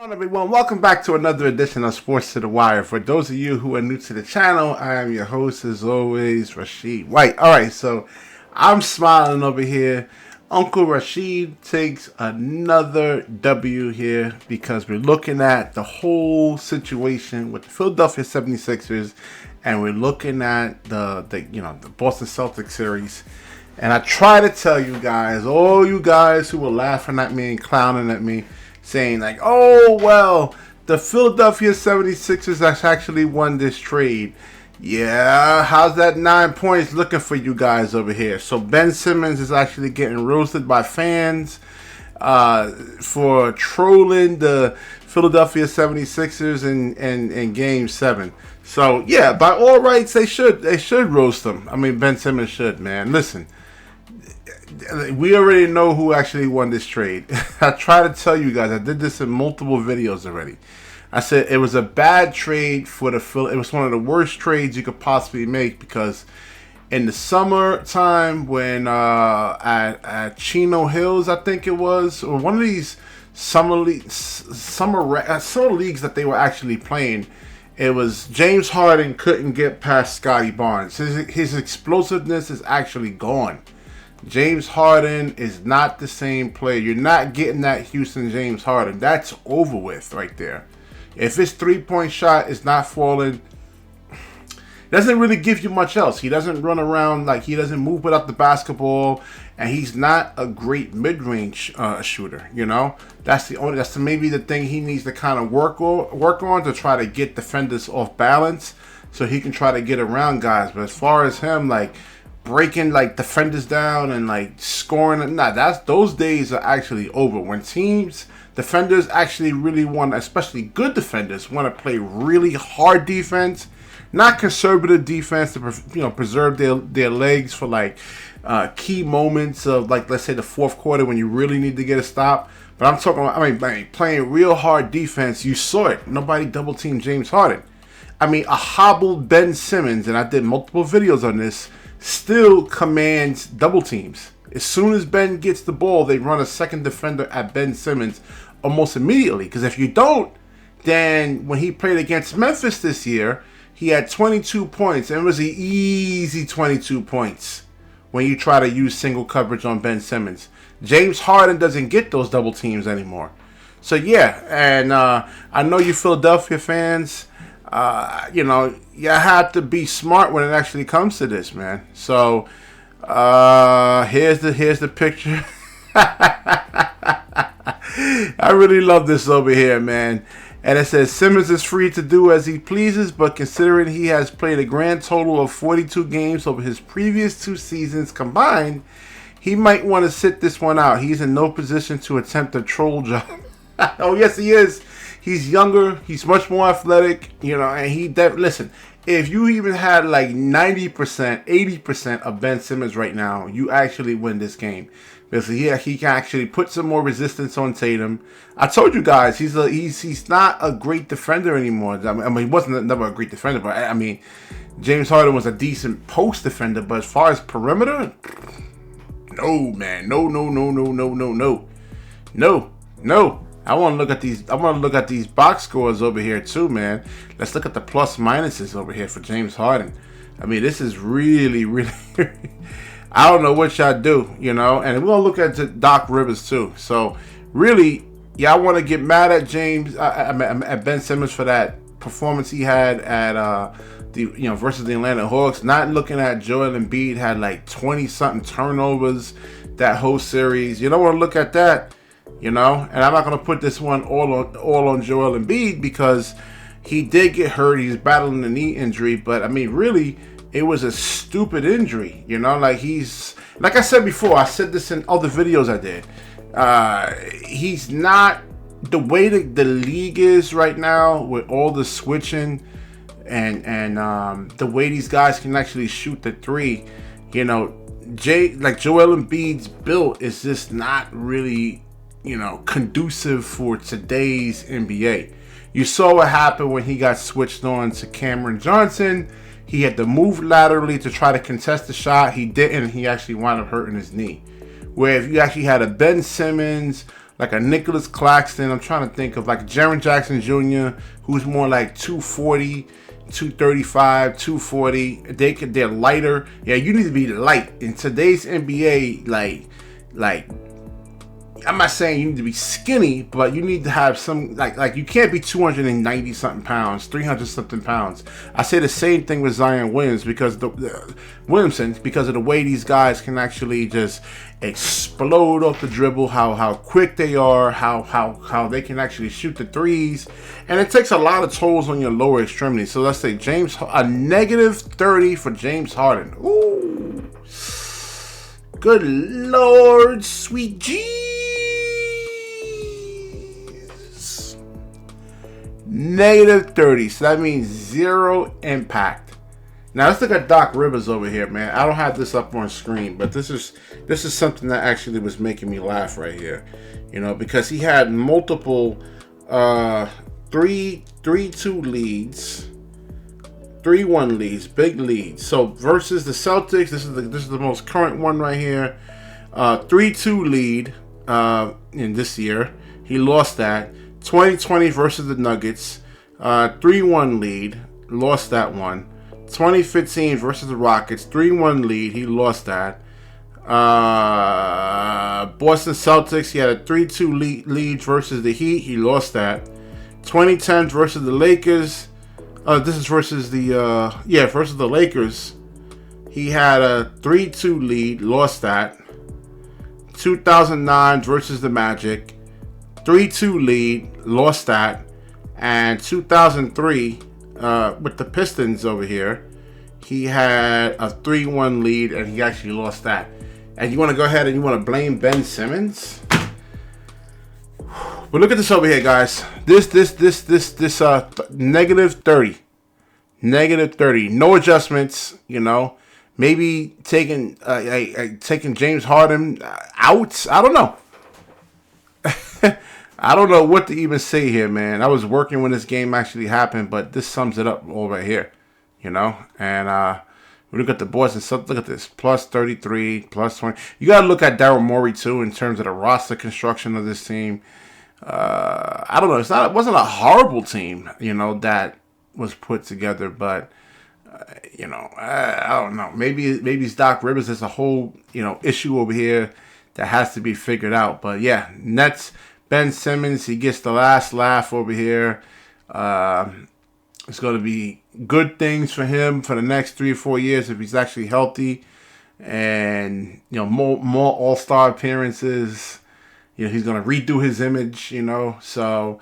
Hello everyone, welcome back to another edition of Sports to the Wire. For those of you who are new to the channel, I am your host as always, Rashid White. Alright, so I'm smiling over here. Uncle Rashid takes another W here because we're looking at the whole situation with the Philadelphia 76ers and we're looking at the Boston Celtics series. And I try to tell you guys, all you guys who were laughing at me and clowning at me, saying like, oh, well, the Philadelphia 76ers actually won this trade. Yeah, how's that 9 points looking for you guys over here? So Ben Simmons is actually getting roasted by fans for trolling the Philadelphia 76ers in Game 7. So, yeah, by all rights, they should roast him. I mean, Ben Simmons should, man. Listen. We already know who actually won this trade. I try to tell you guys, I did this in multiple videos already. I said it was a bad trade for the It was one of the worst trades you could possibly make because in the summertime when at Chino Hills, I think it was, or one of these summer leagues that they were actually playing, it was James Harden couldn't get past Scotty Barnes. His explosiveness is actually gone. James Harden is not the same player. You're not getting that Houston James Harden. That's over with right there. If his three-point shot is not falling, it doesn't really give you much else. He doesn't run around, like he doesn't move without the basketball, and he's not a great mid-range shooter. You know, that's maybe the thing he needs to kind of work on to try to get defenders off balance, so he can try to get around guys. But as far as him, like breaking like defenders down and like scoring, those days are actually over. When defenders actually really want, especially good defenders, want to play really hard defense, not conservative defense to preserve their legs for like key moments of, like, let's say the fourth quarter when you really need to get a stop. But I'm talking about, I mean playing real hard defense. You saw it. Nobody double teamed James Harden. I mean, a hobbled Ben Simmons, and I did multiple videos on this, still commands double teams. As soon as Ben gets the ball, they run a second defender at Ben Simmons almost immediately. Because if you don't, then when he played against Memphis this year, he had 22 points. And it was an easy 22 points when you try to use single coverage on Ben Simmons. James Harden doesn't get those double teams anymore. So, yeah, and I know you Philadelphia fans, you have to be smart when it actually comes to this, man. So here's the picture. I really love this over here, man. And it says Simmons is free to do as he pleases, but considering he has played a grand total of 42 games over his previous 2 seasons combined, he might want to sit this one out. He's in no position to attempt a troll job. Oh, yes, he is. He's younger. He's much more athletic, and listen, if you even had like 90%, 80% of Ben Simmons right now, you actually win this game. Because he can actually put some more resistance on Tatum. I told you guys, he's not a great defender anymore. I mean, he wasn't never a great defender, but I mean, James Harden was a decent post defender. But as far as perimeter, no, man, no. I want to look at these box scores over here too, man. Let's look at the plus minuses over here for James Harden. I mean, this is really, really. I don't know what y'all do, and we're gonna look at Doc Rivers too. So, really, y'all want to get mad at at Ben Simmons for that performance he had at versus the Atlanta Hawks. Not looking at Joel Embiid had like 20-something turnovers that whole series. You don't want to look at that. And I'm not going to put this one all on Joel Embiid because he did get hurt. He's battling a knee injury. But, I mean, really, it was a stupid injury. Like I said before, I said this in other videos I did. He's not, the way that the league is right now with all the switching and the way these guys can actually shoot the three, Joel Embiid's build is just not really conducive for today's NBA. You saw what happened when he got switched on to Cameron Johnson. He had to move laterally to try to contest the shot. He didn't, and he actually wound up hurting his knee. Where if you actually had a Ben Simmons, like a Nicholas Claxton. I'm trying to think of like Jaren Jackson Jr., who's more like 240, 235, 240. They're lighter. Yeah, you need to be light in today's NBA. Like I'm not saying you need to be skinny, but you need to have some like you can't be 290 something pounds, 300 something pounds. I say the same thing with Zion Williams because Williamson, because of the way these guys can actually just explode off the dribble, how quick they are, how they can actually shoot the threes, and it takes a lot of tolls on your lower extremity. So let's say a negative 30 for James Harden. Ooh, good Lord, sweet G. Negative 30, so that means 0 impact. Now let's look at Doc Rivers over here, man. I don't have this up on screen, but this is something that actually was making me laugh right here, because he had multiple 3-2 leads, 3-1 leads, big leads. So versus the Celtics, this is the most current one right here. 3-2 lead in this year. He lost that. 2020 versus the Nuggets, 3-1 lead, lost that one. 2015 versus the Rockets, 3-1 lead, he lost that. Boston Celtics, he had a 3-2 lead versus the Heat, he lost that. 2010 versus the Lakers, this is versus versus the Lakers. He had a 3-2 lead, lost that. 2009 versus the Magic, 3-2 lead, lost that. And 2003 with the Pistons over here, he had a 3-1 lead and he actually lost that. And you want to go ahead and you want to blame Ben Simmons? But look at this over here, guys. This negative 30. Negative 30. No adjustments, Maybe taking James Harden out. I don't know. I don't know what to even say here, man. I was working when this game actually happened, but this sums it up all right here, And we look at the Boston Celtics. Look at this, plus 33, plus 20. You got to look at Daryl Morey too in terms of the roster construction of this team. I don't know. It wasn't a horrible team, that was put together, but I don't know. Maybe it's Doc Rivers. There's a whole issue over here that has to be figured out. But yeah, Nets. Ben Simmons, he gets the last laugh over here. It's going to be good things for him for the next 3 or 4 years if he's actually healthy, and more All-Star appearances. He's going to redo his image. So